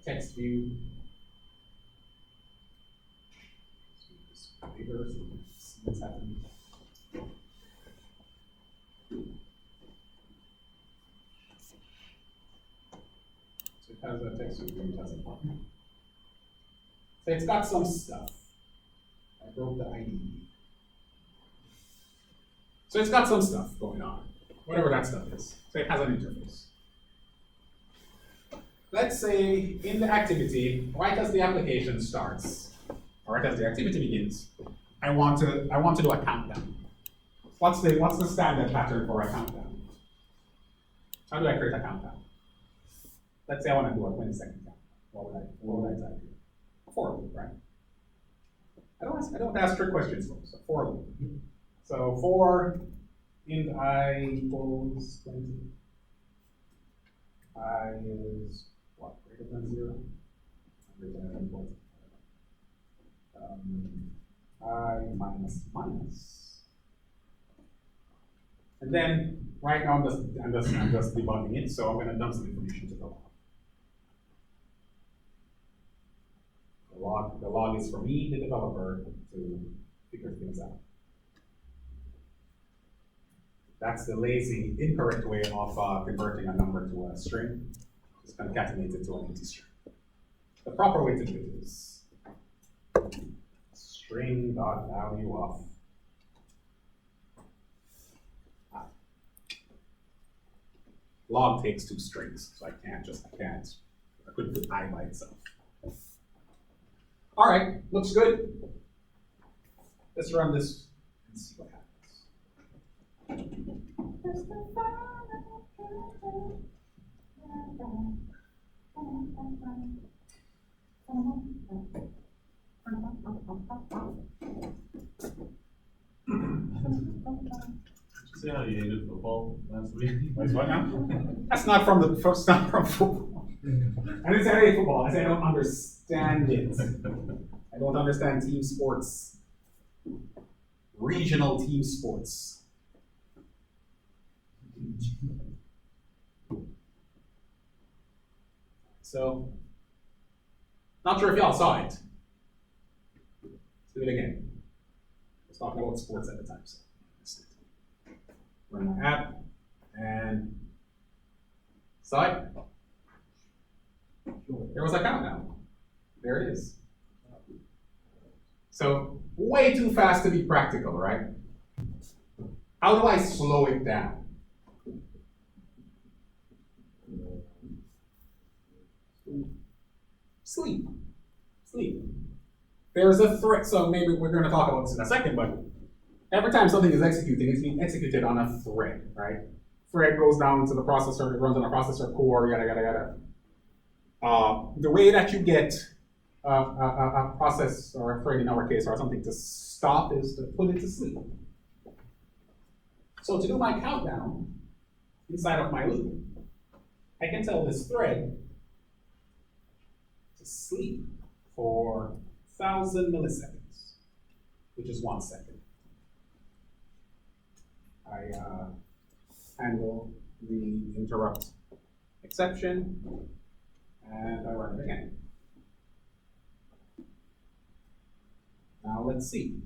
text view. Let's make this bigger so we can see what's happening. So it has a text view, it has a button. So it's got some stuff. I wrote the ID. So it's got some stuff going on, whatever that stuff is. So it has an interface. Let's say in the activity, right as the application starts, or right as the activity begins, I want to do a countdown. What's the standard pattern for a countdown? How do I create a countdown? Let's say I want to do a 20-second countdown. What would I type here? For loop, right? I don't ask trick questions, folks. So for loop. So for int I equals 20. I is what, greater than 0? Greater than equal. I minus minus. And then right now I'm just debugging it, so I'm going to dump some information to the log. The log is for me, the developer, to figure things out. That's the lazy, incorrect way of converting a number to a string. Just concatenate it to an empty string. The proper way to do it is string.value of I. Log takes 2 strings, so I couldn't put I by itself. All right, looks good. Let's run this and see what happens. See how you hated football last week? Wait, what now? That's not from the first, not from football. I didn't say I hate football. I said I don't understand it. I don't understand team sports. Regional team sports. So, not sure if y'all saw it. Let's do it again. I was talking about sports at the time, so let's do it. Run my app and saw it. There was a countdown. There it is. So, way too fast to be practical, right? How do I slow it down? Sleep. Sleep. There's a thread, so maybe we're going to talk about this in a second, but every time something is executing, it's being executed on a thread, right? Thread goes down to the processor, it runs on a processor core, yada, yada, yada. The way that you get a process or a thread in our case or something to stop is to put it to sleep. So to do my countdown inside of my loop, I can tell this thread to sleep for 1,000 milliseconds, which is 1 second. I handle the interrupt exception, and I run it again. Now let's see.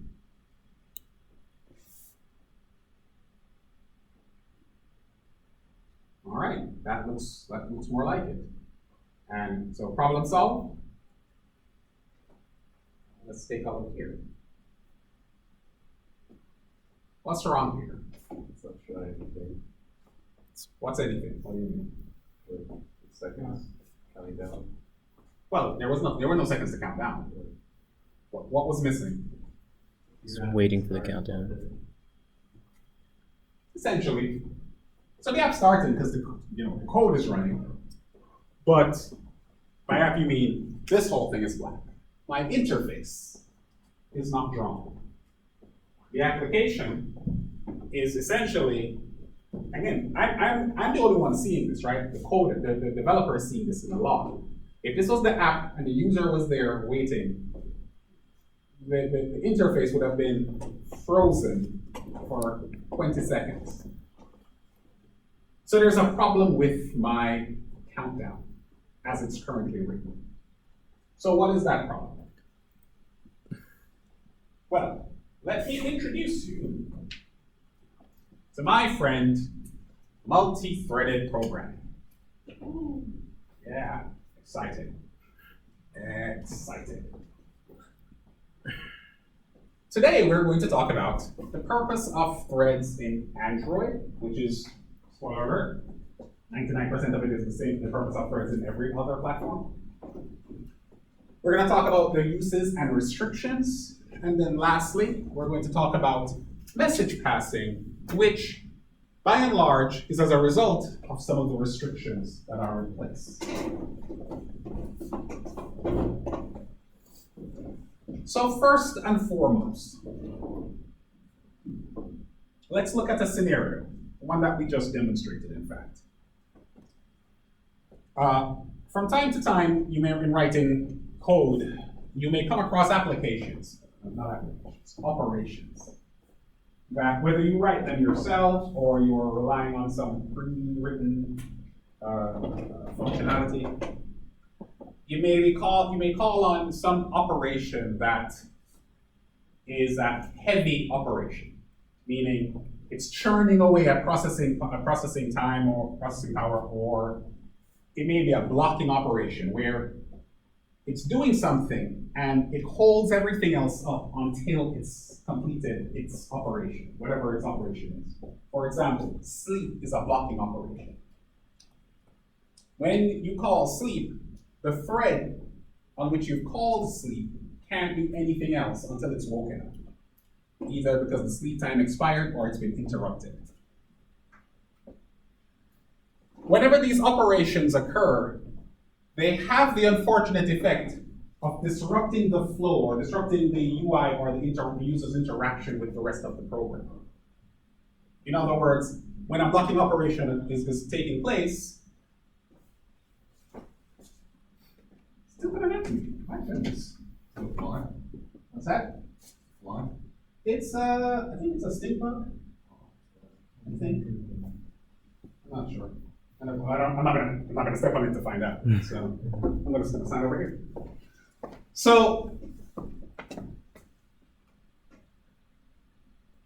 All right, that looks more like it. And so problem solved. Let's take a look here. What's wrong here? It's not showing anything. What's anything? What do you mean? The seconds counting down. Well, there were no seconds to count down. What was missing? Just waiting for the countdown. Essentially, so the app started because the code is running, but by app you mean this whole thing is black. My interface is not drawn. The application is essentially, again, I'm the only one seeing this, right? The code, the developer is seeing this in the log. If this was the app and the user was there waiting, the interface would have been frozen for 20 seconds. So there's a problem with my countdown as it's currently written. So what is that problem? Well, let me introduce you to my friend, multi-threaded programming. Yeah, exciting. Exciting. Today we're going to talk about the purpose of threads in Android, which is, spoiler alert, 99% of it is the same, the purpose of threads in every other platform. We're going to talk about their uses and restrictions. And then lastly, we're going to talk about message passing, which by and large is as a result of some of the restrictions that are in place. So first and foremost, let's look at a scenario, one that we just demonstrated, in fact. From time to time, you may have been writing code. You may come across applications, not applications, operations, that whether you write them yourself or you're relying on some pre-written functionality, you may call on some operation that is a heavy operation, meaning it's churning away at processing time or processing power, or it may be a blocking operation where it's doing something and it holds everything else up until it's completed its operation, whatever its operation is. For example, sleep is a blocking operation. When you call sleep, the thread on which you've called sleep can't do anything else until it's woken up, either because the sleep time expired or it's been interrupted. Whenever these operations occur, they have the unfortunate effect of disrupting the flow or disrupting the UI or the user's interaction with the rest of the program. In other words, when a blocking operation is taking place, still gonna happen. My goodness. Fly? What's that? Fly? It's I think it's a stink bug. I think. I'm not sure. I'm not gonna step on it to find out. So I'm gonna sign over here. So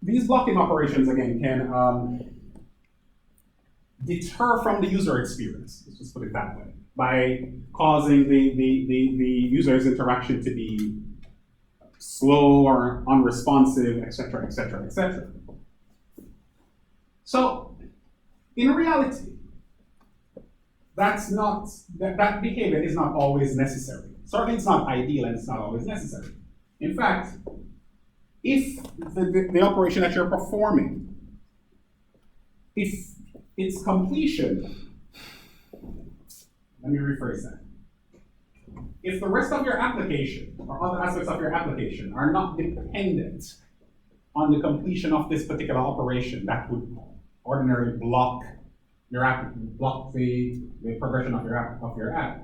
these blocking operations again can deter from the user experience. Let's just put it that way, by causing the user's interaction to be slow or unresponsive, etc., etc., etc. So in reality, that behavior is not always necessary. Certainly it's not ideal and it's not always necessary. In fact, if the operation that you're performing, if its completion, let me rephrase that. If the rest of your application or other aspects of your application are not dependent on the completion of this particular operation, that would ordinarily block your app, block the progression of your app,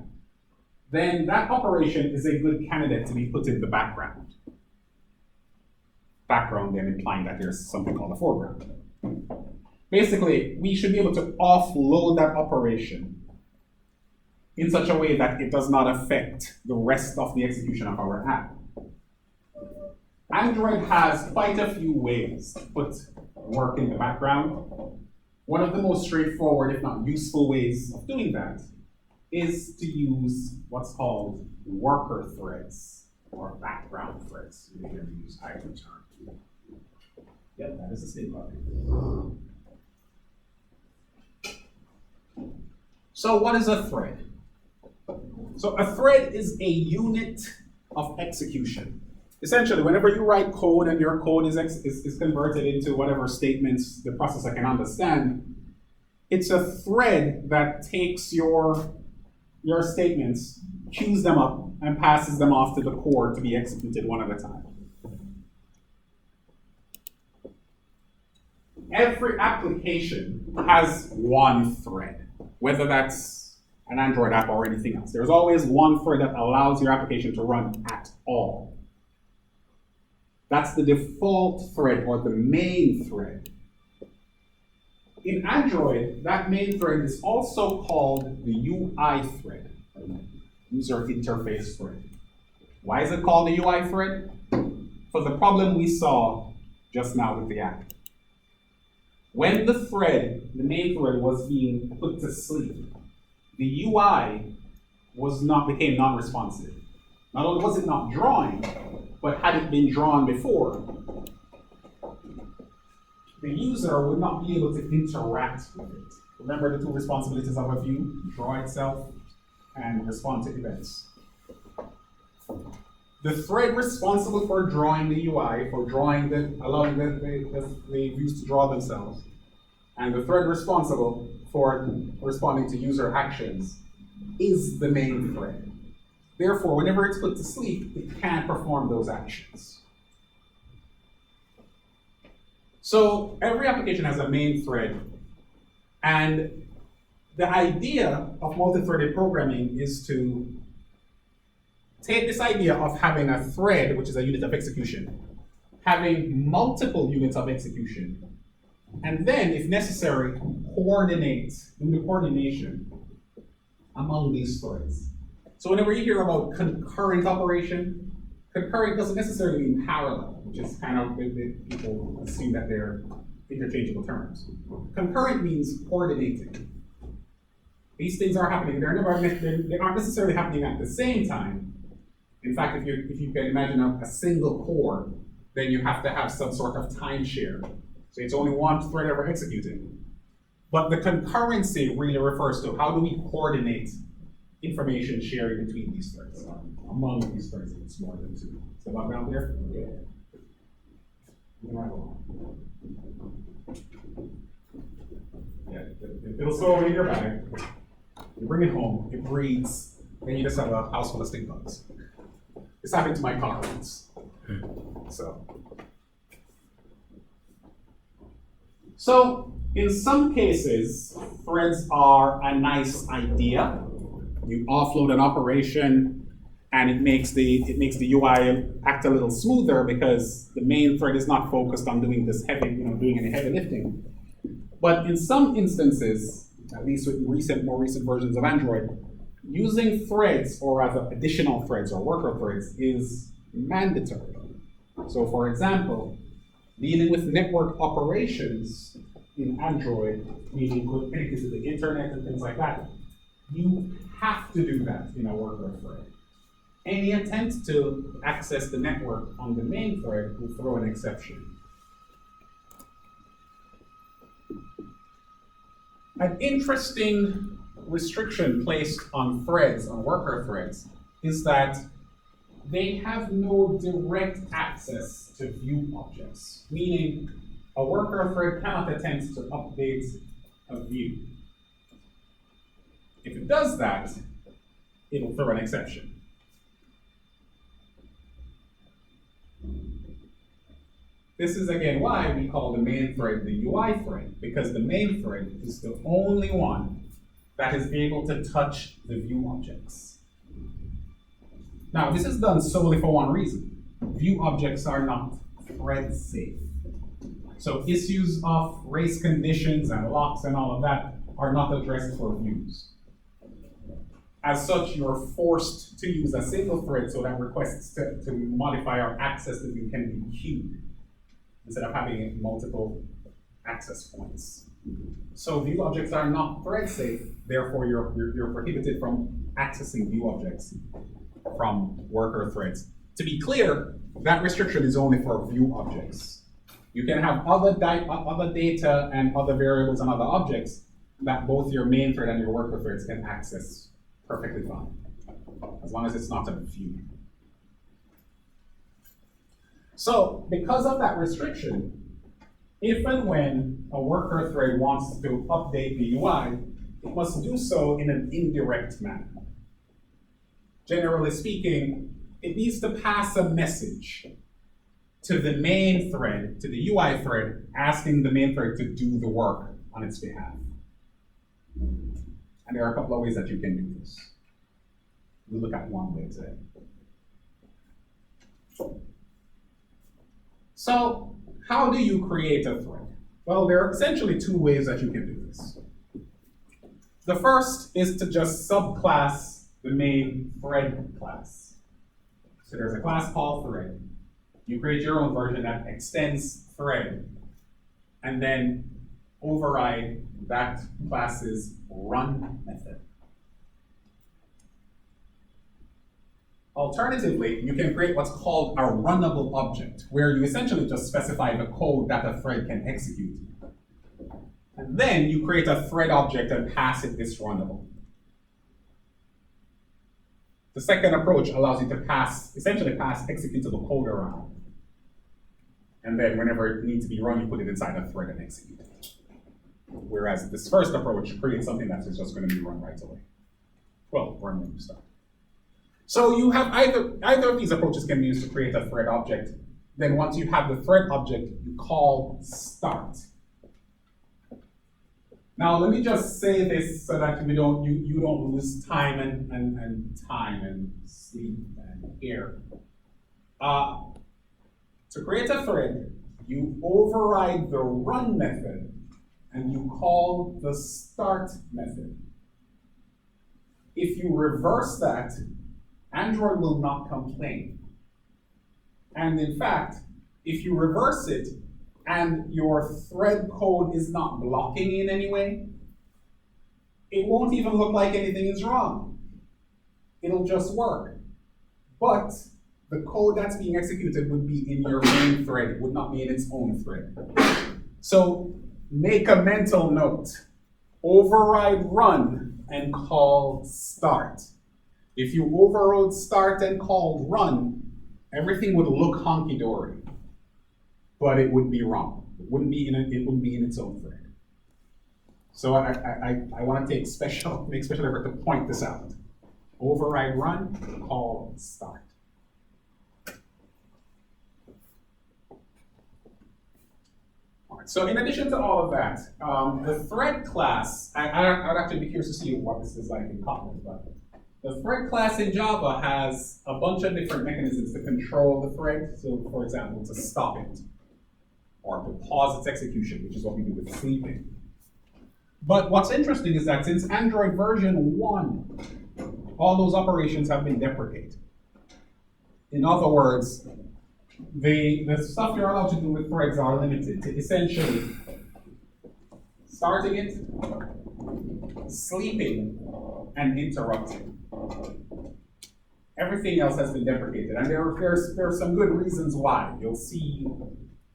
then that operation is a good candidate to be put in the background. Background then implying that there's something called a foreground. Basically, we should be able to offload that operation in such a way that it does not affect the rest of the execution of our app. Android has quite a few ways to put work in the background. One of the most straightforward, if not useful ways of doing that is to use what's called worker threads or background threads. You hear me use hybrid term. Yep, that is a statement. So what is a thread? So a thread is a unit of execution. Essentially, whenever you write code and your code is converted into whatever statements the processor can understand, it's a thread that takes your statements, queues them up, and passes them off to the core to be executed one at a time. Every application has one thread, whether that's an Android app or anything else. There's always one thread that allows your application to run at all. That's the default thread or the main thread. In Android, that main thread is also called the UI thread, user interface thread. Why is it called the UI thread? For the problem we saw just now with the app. When the thread, the main thread, was being put to sleep, the UI became non-responsive. Not only was it not drawing, but had it been drawn before, the user would not be able to interact with it. Remember the two responsibilities of a view: draw itself and respond to events. The thread responsible for drawing the UI, for allowing the views to draw themselves, and the thread responsible for responding to user actions is the main thread. Therefore, whenever it's put to sleep, it can't perform those actions. So every application has a main thread, and the idea of multi-threaded programming is to take this idea of having a thread, which is a unit of execution, having multiple units of execution, and then, if necessary, do the coordination among these threads. So whenever you hear about concurrent operation, concurrent doesn't necessarily mean parallel, which is kind of, people assume that they're interchangeable terms. Concurrent means coordinating. These things are happening, they aren't necessarily happening at the same time. In fact, if you can imagine a single core, then you have to have some sort of time share. So it's only one thread ever executing. But the concurrency really refers to how do we coordinate information sharing between these threads, among these threads, it's more than two. Is that down there? Yeah. Yeah, it'll slow over in your bag. You bring it home, it breathes, then you just have a house full of stink bugs. This happened to my car once. So in some cases, threads are a nice idea. You offload an operation, and it makes the UI act a little smoother because the main thread is not focused on doing this doing any heavy lifting. But in some instances, at least with more recent versions of Android, using threads, or rather additional threads or worker threads, is mandatory. So for example, dealing with network operations in Android, meaning connected to the internet and things like that, you have to do that in a worker thread. Any attempt to access the network on the main thread will throw an exception. An interesting restriction placed on threads, on worker threads, is that they have no direct access to view objects, meaning a worker thread cannot attempt to update a view. If it does that, it'll throw an exception. This is again why we call the main thread the UI thread, because the main thread is the only one that is able to touch the view objects. Now, this is done solely for one reason. View objects are not thread safe. So issues of race conditions and locks and all of that are not addressed for views. As such, you're forced to use a single thread so that requests to modify or access the view can be queued instead of having multiple access points. So view objects are not thread safe, therefore you're prohibited from accessing view objects from worker threads. To be clear, that restriction is only for view objects. You can have other data and other variables and other objects that both your main thread and your worker threads can access perfectly fine, as long as it's not a view. So because of that restriction, if and when a worker thread wants to update the UI, it must do so in an indirect manner. Generally speaking, it needs to pass a message to the main thread, to the UI thread, asking the main thread to do the work on its behalf. And there are a couple of ways that you can do this. We'll look at one way today. So, how do you create a thread? Well, there are essentially two ways that you can do this. The first is to just subclass the main thread class. So there's a class called thread. You create your own version that extends thread, and then override that class's run method. Alternatively, you can create what's called a runnable object, where you essentially just specify the code that a thread can execute. And then you create a thread object and pass it this runnable. The second approach allows you to essentially pass executable code around. And then whenever it needs to be run, you put it inside a thread and execute it. Whereas this first approach creates something that is just going to be run right away. Well, run when you start. So you have either of these approaches can be used to create a thread object. Then once you have the thread object, you call start. Now let me just say this so that you don't lose time and sleep and air. To create a thread, you override the run method and you call the start method. If you reverse that, Android will not complain. And in fact, if you reverse it and your thread code is not blocking in any way, it won't even look like anything is wrong. It'll just work. But the code that's being executed would be in your main thread. It would not be in its own thread. So make a mental note. Override run and call start. If you overrode start and called run, everything would look honky-dory, but it would be wrong. It wouldn't be in its own thread. So I want to make special effort to point this out. Override run, call start. All right, so in addition to all of that, the thread class, I'd actually be curious to see what this is like in Kotlin, but the thread class in Java has a bunch of different mechanisms to control the thread. So for example, to stop it, or to pause its execution, which is what we do with sleeping. But what's interesting is that since Android version 1, all those operations have been deprecated. In other words, the stuff you're allowed to do with threads are limited to essentially starting it, sleeping, and interrupting. Everything else has been deprecated, and there are some good reasons why. You'll see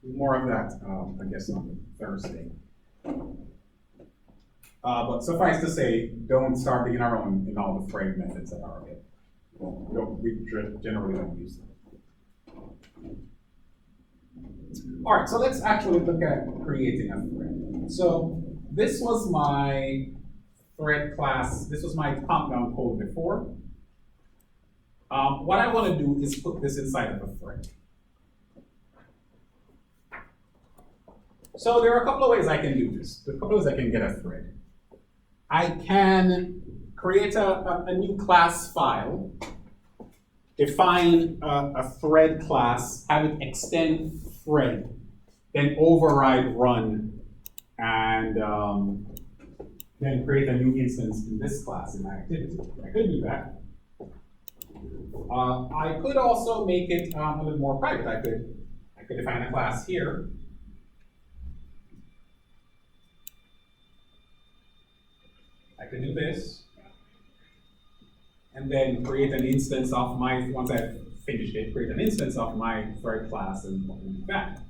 more of that, I guess, on Thursday. But suffice to say, don't start digging around in all the thread methods that are available. We generally don't use them. All right, so let's actually look at creating a thread. So this was my thread class. This was my top-down code before. What I want to do is put this inside of a thread. So there are a couple of ways I can do this. There are a couple of ways I can get a thread. I can create a new class file, define a thread class, have it extend thread, then override run, and then create a new instance in this class in my activity. I could do that. I could also make it a little more private. I could define a class here. I could do this, and then create an instance of my, once I've finished it, create an instance of my thread class and do that.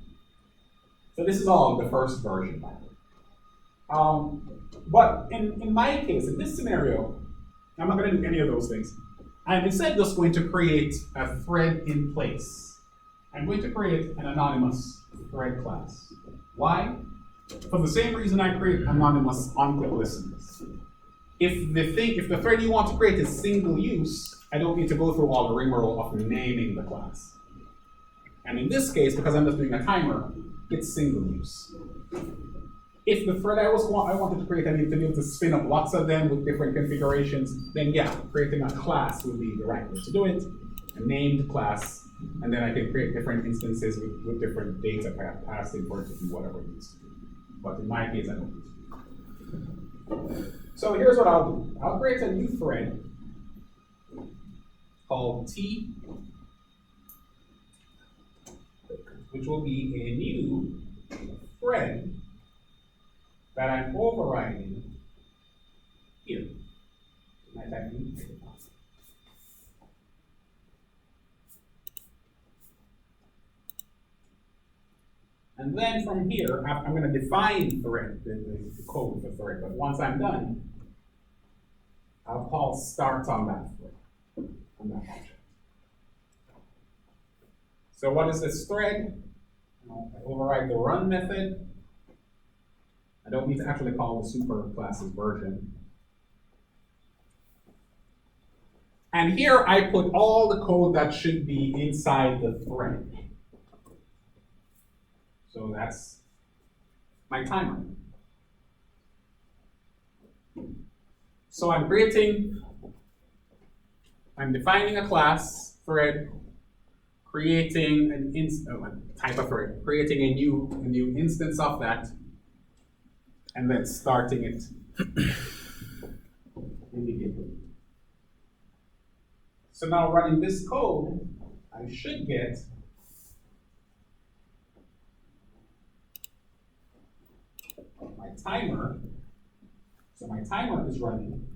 So this is all the first version. But in my case, in this scenario, I'm not going to do any of those things. I'm instead just going to create a thread in place. I'm going to create an anonymous thread class. Why? For the same reason I create anonymous on-click listeners. If the thread you want to create is single use, I don't need to go through all the rigmarole of naming the class. And in this case, because I'm just doing a timer, it's single use. If the thread I wanted to create, I need to be able to spin up lots of them with different configurations, then yeah, creating a class would be the right way to do it, a named class, and then I can create different instances with different data passed in for it to do whatever it needs to do. But in my case, I don't need to do that. So here's what I'll do. I'll create a new thread called T which will be a new thread that I'm overriding here. My type new. And then from here, I'm going to define thread, the code for thread. But once I'm done, I'll call start on that thread, on that object. So what is this thread? I override the run method. I don't need to actually call the super classes version. And here I put all the code that should be inside the thread. So that's my timer. So I'm defining a class thread, creating a type of thread, creating a new instance of that, and then starting it immediately. So now running this code, I should get my timer. So my timer is running,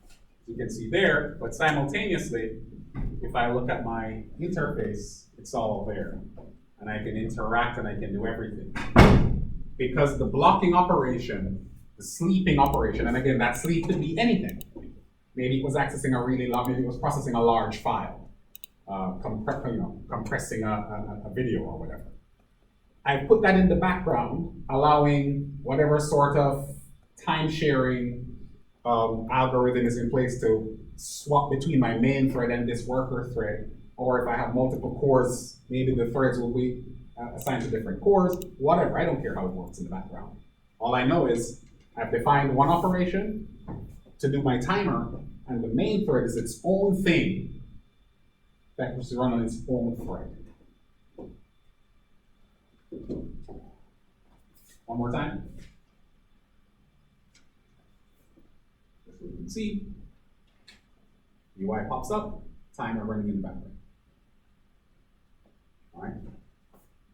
as you can see there, but simultaneously, if I look at my interface, it's all there. And I can interact and I can do everything. Because the blocking operation, the sleeping operation, and again, that sleep could be anything. Maybe it was accessing a really long, maybe it was processing a large file, compressing a video or whatever. I put that in the background, allowing whatever sort of time-sharing algorithm is in place to swap between my main thread and this worker thread, or if I have multiple cores, maybe the threads will be assigned to different cores, whatever. I don't care how it works in the background. All I know is I've defined one operation to do my timer, and the main thread is its own thing that was run on its own thread. One more time. As you can see, UI pops up, timer running in the background. All right.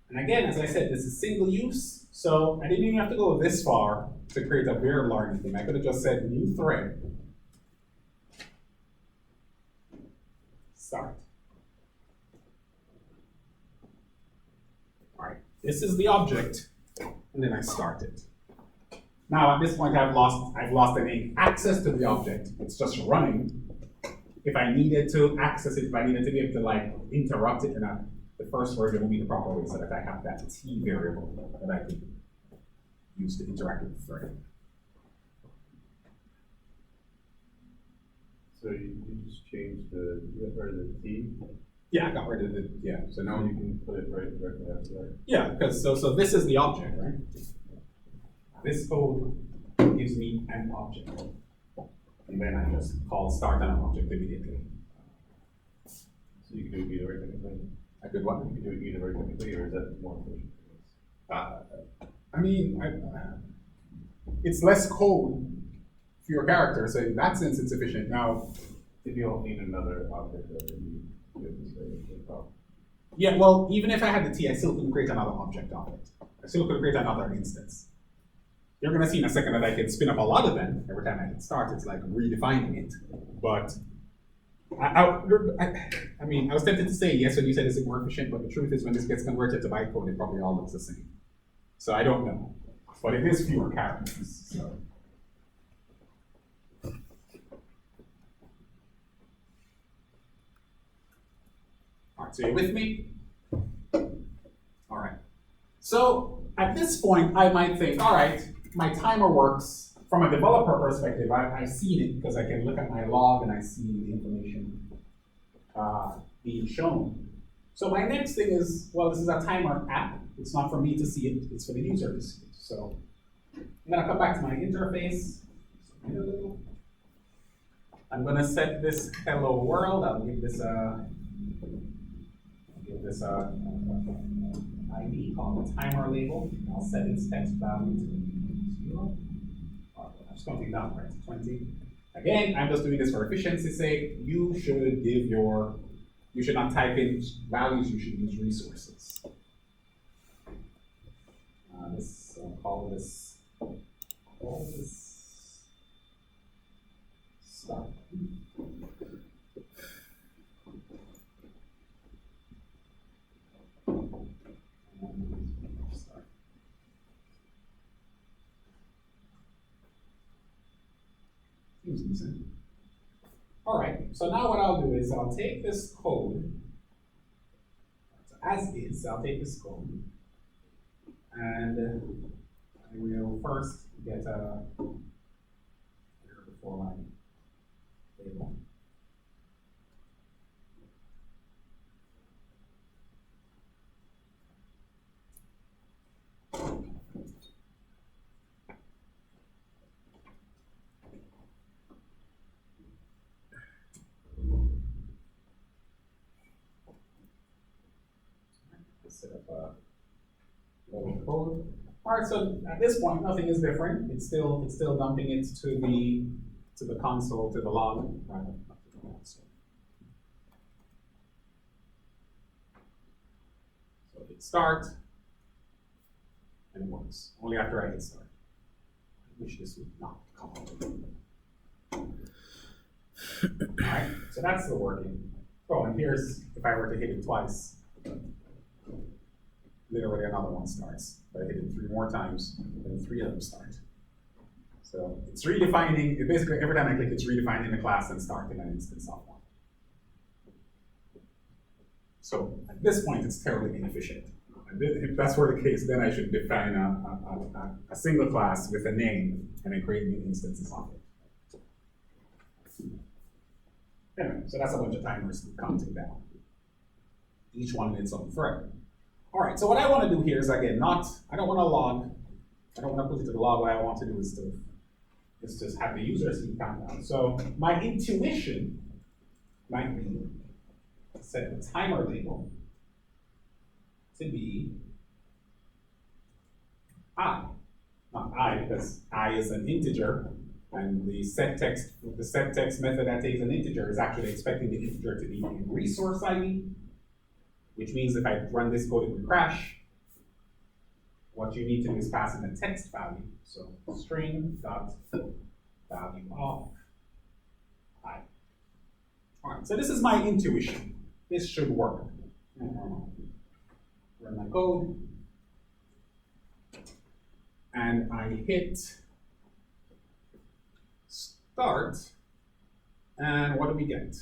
And again, as I said, this is single use, so I didn't even have to go this far to create a very large thing. I could have just said new thread, start. All right, this is the object, and then I start it. Now at this point, I've lost any access to the object. It's just running. If I needed to access it, if I needed to be able to like interrupt it, and the first version will be the proper way so that I have that T variable that I can use to interact with the thread. So you just changed you got rid of the T? Yeah, I got rid of the, yeah. So now you can put it right directly after that. Yeah, because so this is the object, right? This code gives me an object. And then I just call start on an object immediately. So you can do it either way technically? I could what? You can do it either way technically, or is that more efficient? I mean, it's less code for your character, so in that sense it's efficient. Now, if you don't need another object, then you have to say no problem. Yeah, well, even if I had the T, I still couldn't create another object of it. I still couldn't create another instance. You're going to see in a second that I can spin up a lot of them. Every time I hit start, it's like redefining it. But I mean, I was tempted to say yes when you said is it more efficient, but the truth is when this gets converted to bytecode, it probably all looks the same. So I don't know. But it is fewer characters. So. All right, so you're with me? All right. So at this point, I might think, all right, my timer works. From a developer perspective, I've seen it because I can look at my log and I see the information being shown. So my next thing is, well, this is a timer app. It's not for me to see it, it's for the user to see it. So I'm gonna come back to my interface. I'm gonna set this hello world. I'll give this ID called the timer label. I'll set its text value to 0. I'm just going to down right to 20. Again, I'm just doing this for efficiency's sake. You should not type in values, you should use resources. call this start. Start. Seems decent. All right, so now what I'll do is I'll take this code, so as is, I'll take this code, and I will first get a here before my table. Set up a little code. All right, so at this point, nothing is different. It's still dumping it to the console, to the log, rather, not to the console. So hit start, and it works. Only after I hit start. I wish this would not come up. All right, so that's the working. Oh, and here's if I were to hit it twice. Literally another one starts. If I hit it 3 more times, then 3 of them start. So it's redefining, basically every time I click, it's redefining the class and starting an instance of one. So at this point, it's terribly inefficient. If that's were the case, then I should define a single class with a name and then create new instances of it. Anyway, so that's a bunch of timers counting down. Each one in its own thread. All right, so what I want to do here is, again, I don't want to log, I don't want to put it to the log. What I want to do is to have the user see countdown. So my intuition might be to set the timer label to be I. Not I, because I is an integer, and the set text method that takes an integer is actually expecting the integer to be a resource ID. Which means if I run this code, it would crash. What you need to do is pass in a text value. So string dot value of I. All right, so this is my intuition. This should work. Run my code. And I hit start. And what do we get?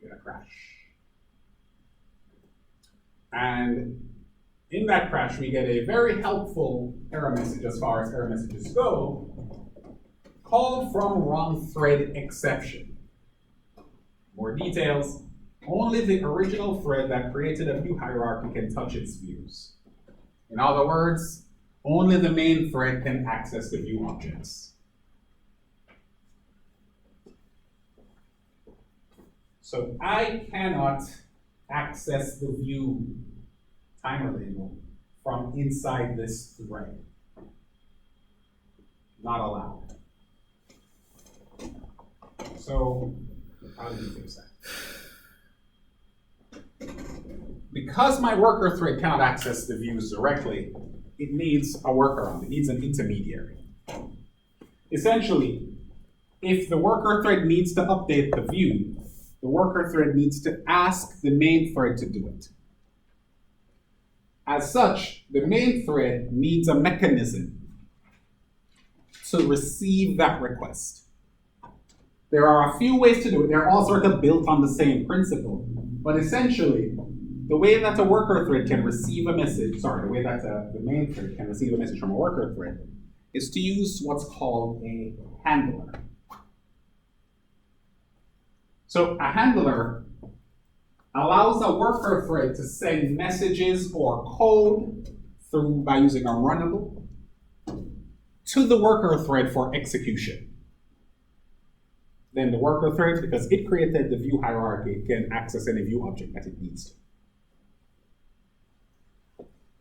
A crash. And in that crash, we get a very helpful error message as far as error messages go, called from wrong thread exception. More details, only the original thread that created a view hierarchy can touch its views. In other words, only the main thread can access the view objects. So I cannot access the view timer label from inside this thread. Not allowed. So how do you fix that? Because my worker thread cannot access the views directly, it needs a workaround. It needs an intermediary. Essentially, if the worker thread needs to update the view, the worker thread needs to ask the main thread to do it. As such, the main thread needs a mechanism to receive that request. There are a few ways to do it. They're all sort of built on the same principle. But essentially, the way that a worker thread can receive a message, the way that the main thread can receive a message from a worker thread is to use what's called a handler. So a handler allows a worker thread to send messages or code through by using a runnable to the worker thread for execution. Then the worker thread, because it created the view hierarchy, can access any view object that it needs to.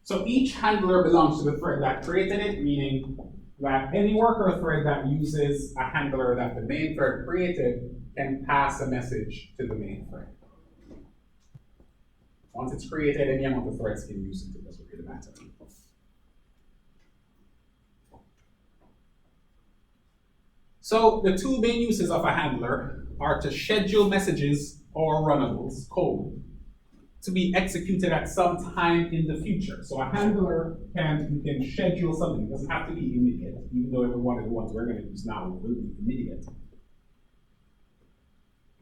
So each handler belongs to the thread that created it, meaning that any worker thread that uses a handler that the main thread created can pass a message to the main thread. Once it's created, any amount of threads can use it. It doesn't really matter. So the two main uses of a handler are to schedule messages or runnables, code, to be executed at some time in the future. So a handler you can schedule something. It doesn't have to be immediate, even though every one of the ones we're going to use now will be immediate.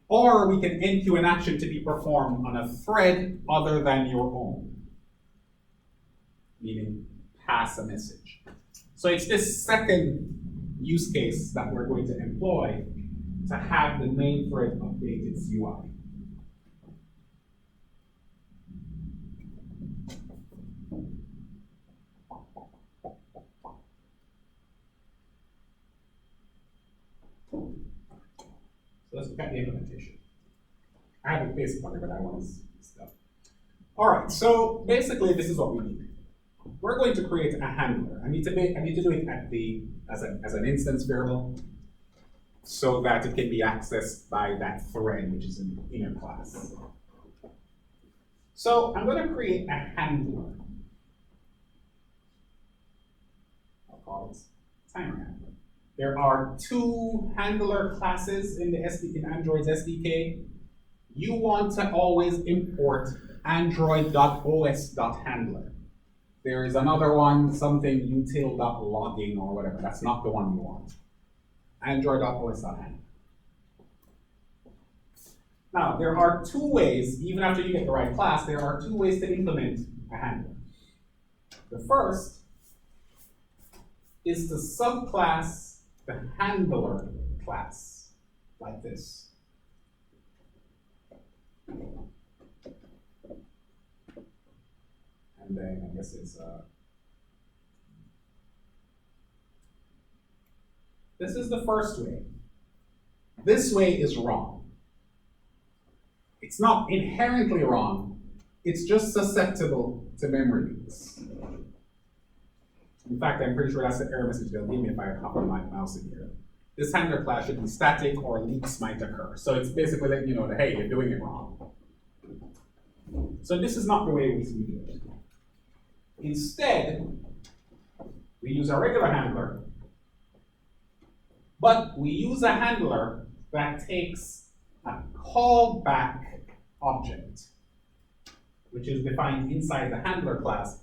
Or we can enqueue an action to be performed on a thread other than your own, meaning pass a message. So it's this second use case that we're going to employ to have the main thread update its UI. So let's look at the implementation. I have a basic one, but I want to stuff. All right, so basically this is what we need. We're going to create a handler. I need to do it at as an instance variable so that it can be accessed by that thread, which is in the inner class. So I'm going to create a handler. I'll call it timer handler. There are two handler classes in in Android's SDK. You want to always import android.os.handler. There is another one, something util.logging or whatever. That's not the one you want. Android.os.handler. Now, there are two ways, even after you get the right class, there are two ways to implement a handler. The first is to subclass the handler class, like this. And then I guess it's this is the first way. This way is wrong. It's not inherently wrong, it's just susceptible to memory leaks. In fact, I'm pretty sure that's the error message they'll give me if I hop on my mouse in here. This handler class should be static or leaks might occur. So it's basically letting you know that, hey, you're doing it wrong. So this is not the way we do it. Instead, we use a regular handler, but we use a handler that takes a callback object, which is defined inside the handler class,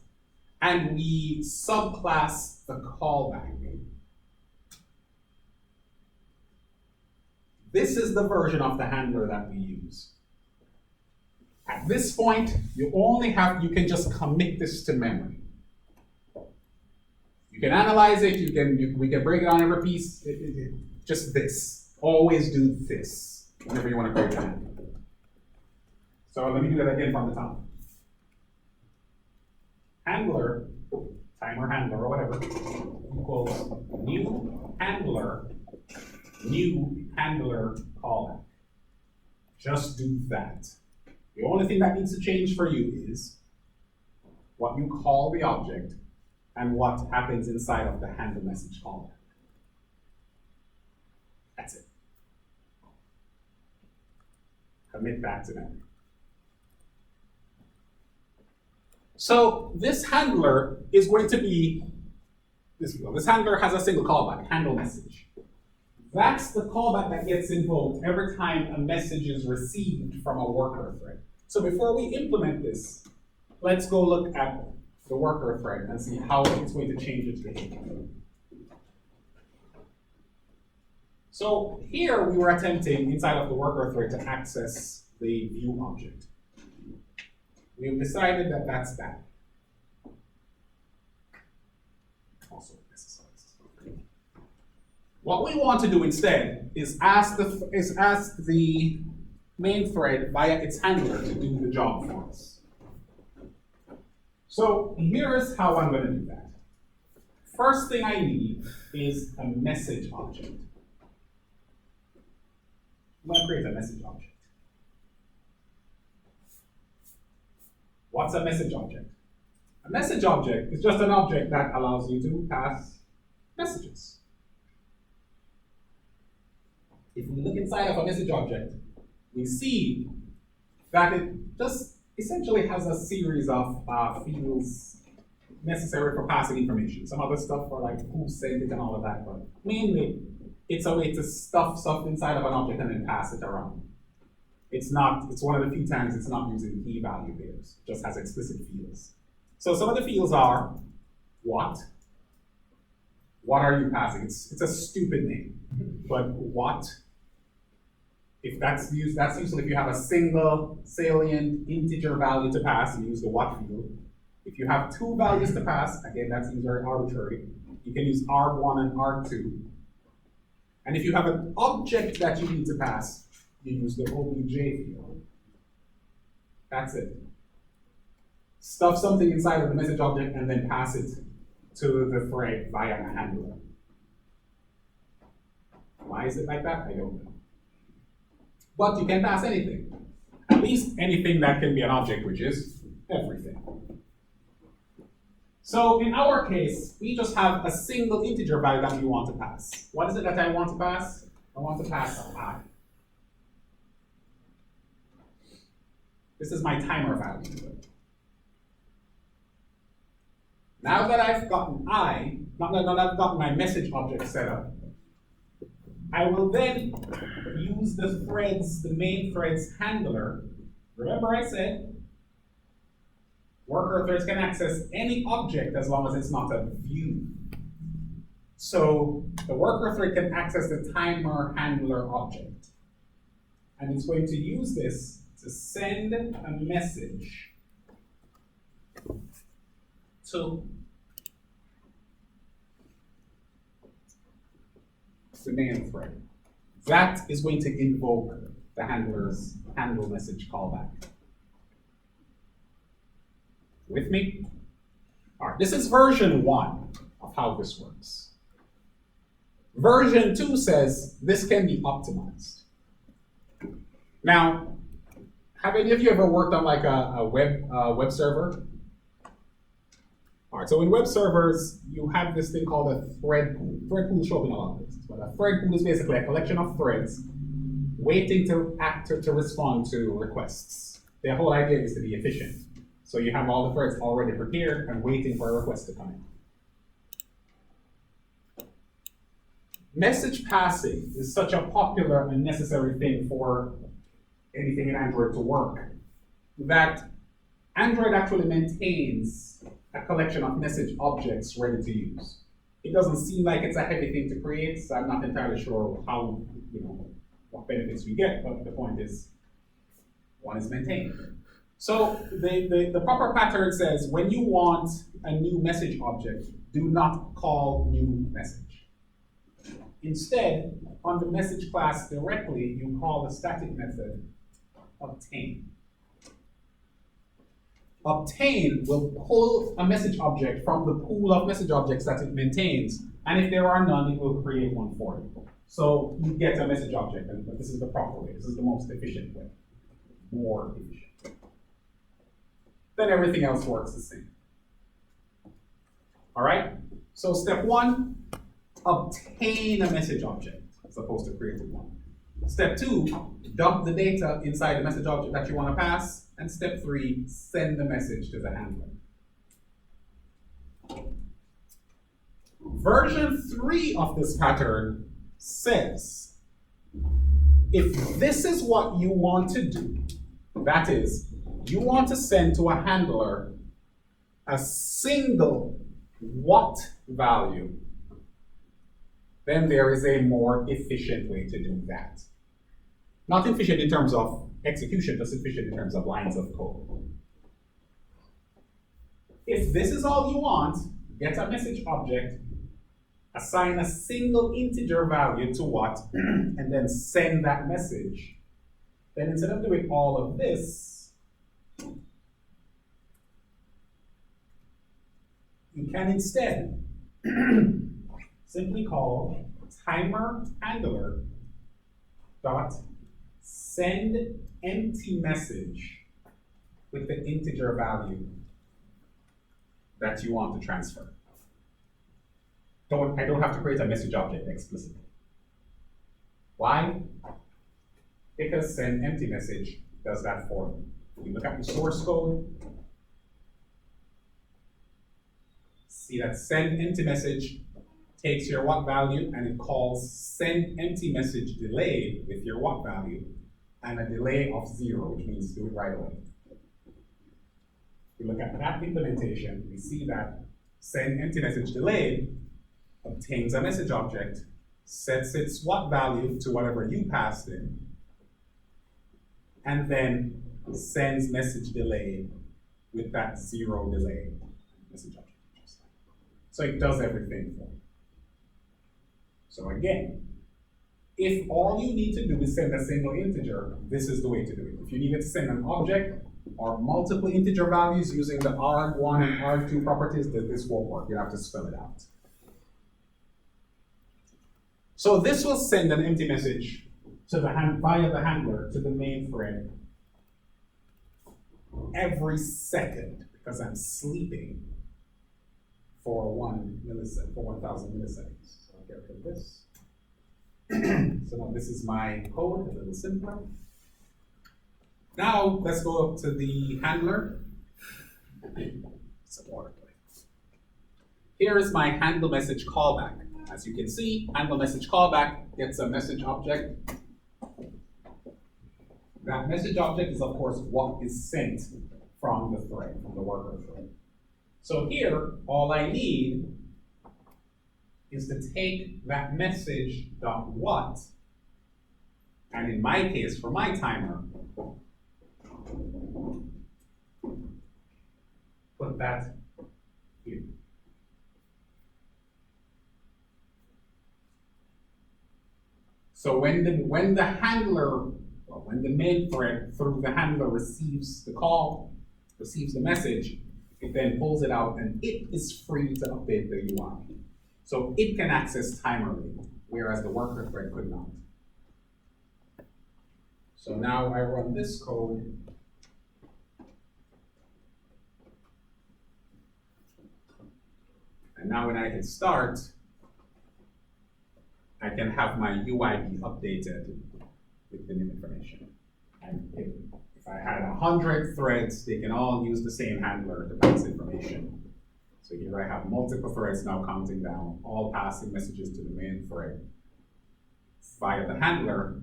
and we subclass the callback. This is the version of the handler that we use. At this point, you can just commit this to memory. You can analyze it, we can break it down every piece, just this. Always do this whenever you want to create a handler. So let me do that again from the top. Handler, timer handler or whatever, equals new handler callback. Just do that. The only thing that needs to change for you is what you call the object and what happens inside of the handle message callback. That's it. Commit back to memory. So this handler is going to be this handler has a single callback, handle message. That's the callback that gets invoked every time a message is received from a worker thread. So before we implement this, let's go look at the worker thread and see how it's going to change its behavior. So here we were attempting inside of the worker thread to access the view object. We've decided that that's that. Also exercised. What we want to do instead is ask the main thread via its handler to do the job for us. So here's how I'm going to do that. First thing I need is a message object. I'm going to create a message object. What's a message object? A message object is just an object that allows you to pass messages. If we look inside of a message object, we see that it's essentially has a series of fields necessary for passing information. Some other stuff for like who sent it and all of that, but mainly it's a way to stuff stuff inside of an object and then pass it around. It's one of the few times it's not using key value pairs, it just has explicit fields. So some of the fields are what? What are you passing? It's a stupid name, but what? If that's used, that's usually if you have a single salient integer value to pass, you use the what field. If you have two values to pass, again, that seems very arbitrary. You can use R1 and R2. And if you have an object that you need to pass, you use the obj field. That's it. Stuff something inside of the message object and then pass it to the thread via a handler. Why is it like that? I don't know. But you can pass anything. At least anything that can be an object, which is everything. So in our case, we just have a single integer value that we want to pass. What is it that I want to pass? I want to pass I. This is my timer value. Now that I've gotten now that I've gotten my message object set up, I will then use the main thread's handler. Remember I said, worker threads can access any object as long as it's not a view. So the worker thread can access the timer handler object. And it's going to use this to send a message to the main thread. That is going to invoke the handler's handle message callback. With me? All right, this is version 1 of how this works. Version 2 says this can be optimized. Now, have any of you ever worked on like a web server? All right, so in web servers, you have this thing called a thread pool. Thread pool show up in a lot of places, but a thread pool is basically a collection of threads waiting to respond to requests. The whole idea is to be efficient. So you have all the threads already prepared and waiting for a request to come in. Message passing is such a popular and necessary thing for anything in Android to work that Android actually maintains a collection of message objects ready to use. It doesn't seem like it's a heavy thing to create, so I'm not entirely sure how, what benefits we get, but the point is, one is maintained. So the proper pattern says, when you want a new message object, do not call new message. Instead, on the message class directly, you call the static method obtain. Obtain will pull a message object from the pool of message objects that it maintains, and if there are none, it will create one for you. So you get a message object, and this is the proper way. This is the most efficient way. More efficient. Then everything else works the same. All right? So step 1, obtain a message object as opposed to creating one. Step 2, dump the data inside the message object that you want to pass. And step 3, send the message to the handler. Version 3 of this pattern says, if this is what you want to do, that is, you want to send to a handler a single what value, then there is a more efficient way to do that. Not efficient in terms of execution, just efficient in terms of lines of code. If this is all you want, get a message object, assign a single integer value to what, and then send that message. Then instead of doing all of this, you can instead simply call timer handler dot send empty message with the integer value that you want to transfer. I don't have to create a message object explicitly. Why? Because send empty message does that for me. You look at the source code, see that send empty message takes your what value and it calls send empty message delayed with your what value and a delay of 0, which means do it right away. We look at that implementation, we see that send empty message delayed obtains a message object, sets its what value to whatever you passed in, and then sends message delayed with that 0 delay message object. So it does everything for you. So again, if all you need to do is send a single integer, this is the way to do it. If you needed to send an object or multiple integer values using the arg1 and arg2 properties, then this won't work. You have to spell it out. So this will send an empty message to via the handler to the main thread every second because I'm sleeping for 1 millisecond, for 1,000 milliseconds. So I'll get rid of this. So now this is my code, a little simpler. Now let's go up to the handler. It's a boilerplate. Here is my handle message callback. As you can see, handle message callback gets a message object. That message object is, of course, what is sent from the thread, from the worker thread. So here, all I need is to take that message dot what, and in my case, for my timer, put that here. So when the handler, well, when the main thread through the handler receives the call, receives the message, it then pulls it out and it is free to update the UI. So it can access timerly, whereas the worker thread could not. So now I run this code. And now when I hit start, I can have my UI be updated with the new information. And if I had 100 threads, they can all use the same handler to pass information. So here I have multiple threads now counting down, all passing messages to the main thread via the handler.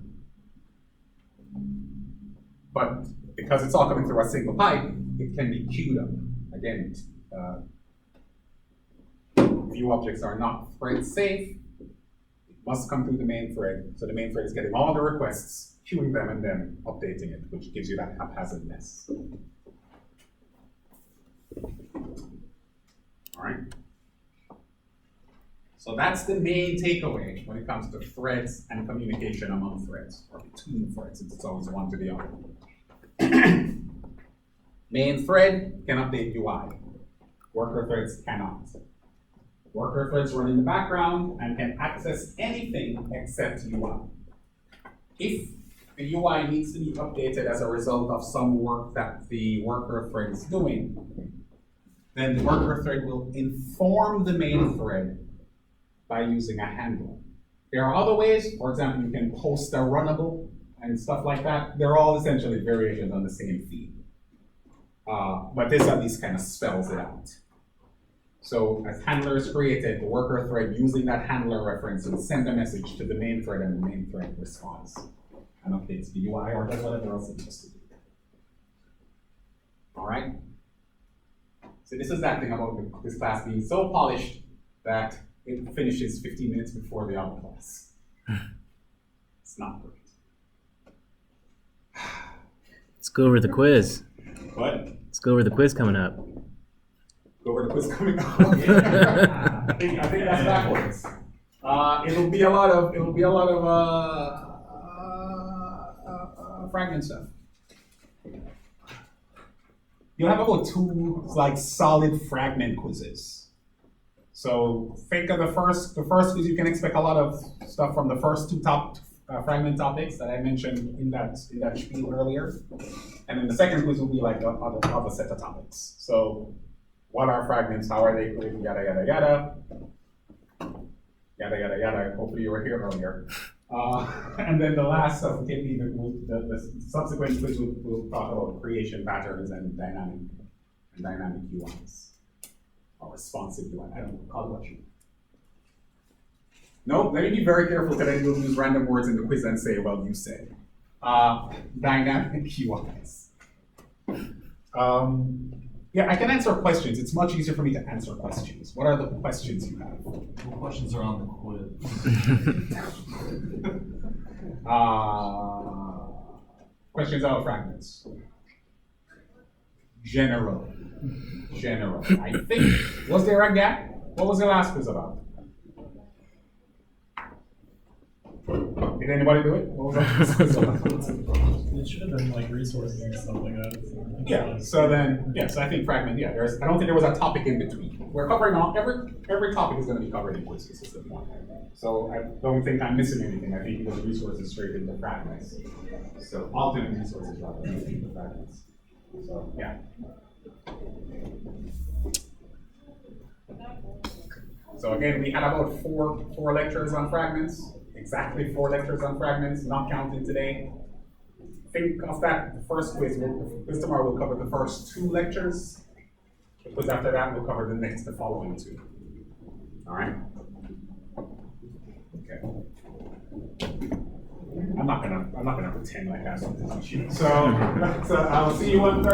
But because it's all coming through a single pipe, it can be queued up. Again, view objects are not thread safe. It must come through the main thread. So the main thread is getting all the requests, queuing them, and then updating it, which gives you that haphazardness. All right. So that's the main takeaway when it comes to threads and communication among threads, or between threads, since it's always one to the other. Main thread can update UI. Worker threads cannot. Worker threads run in the background and can access anything except UI. If the UI needs to be updated as a result of some work that the worker thread is doing, then the worker thread will inform the main thread by using a handler. There are other ways. For example, you can post a runnable and stuff like that. They're all essentially variations on the same theme. But this at least kind of spells it out. So as handler is created, the worker thread using that handler reference will send a message to the main thread, and the main thread responds and updates the UI or does whatever else it needs to do. All right? So this is that thing about this class being so polished that it finishes 15 minutes before the other class. It's not great. Let's go over the quiz. What? Let's go over the quiz coming up. Go over the quiz coming up. I think that's backwards. It'll be a lot of fragment stuff. You'll have about 2 like solid fragment quizzes. So think of the first quiz. You can expect a lot of stuff from the first 2 top fragment topics that I mentioned in that spiel earlier, and then the second quiz will be like the other set of topics. So what are fragments? How are they created? Yada yada yada. Yada yada yada. Hopefully you were here earlier. And then the last subsequent, the subsequent quiz will talk about creation patterns and dynamic UIs. Or responsive UI, I don't know, call it what you want. No, let me be very careful because I will use random words in the quiz and say, well, you said. Dynamic UIs. Yeah, I can answer questions. It's much easier for me to answer questions. What are the questions you have? What questions are on the quiz? Questions about fragments. General. I think, was there a gap? What was the last quiz about? Did anybody do it? What was the last quiz about? It should have been like resources and stuff like that. Yeah, so then, yes, I think fragment, yeah, I don't think there was a topic in between. We're covering all, every topic is gonna be covered in quizzes, is the point. So I don't think I'm missing anything. I think it was resources straight into fragments. So alternate resources rather than into fragments. So, yeah. So again, we had about four lectures on fragments, exactly 4 lectures on fragments, not counting today. Think of that, the first quiz, quiz tomorrow will cover the first 2 lectures. The quiz after that will cover the following 2. All right? Okay. I'm not gonna pretend like I have something on sheet. So I'll see you on Thursday.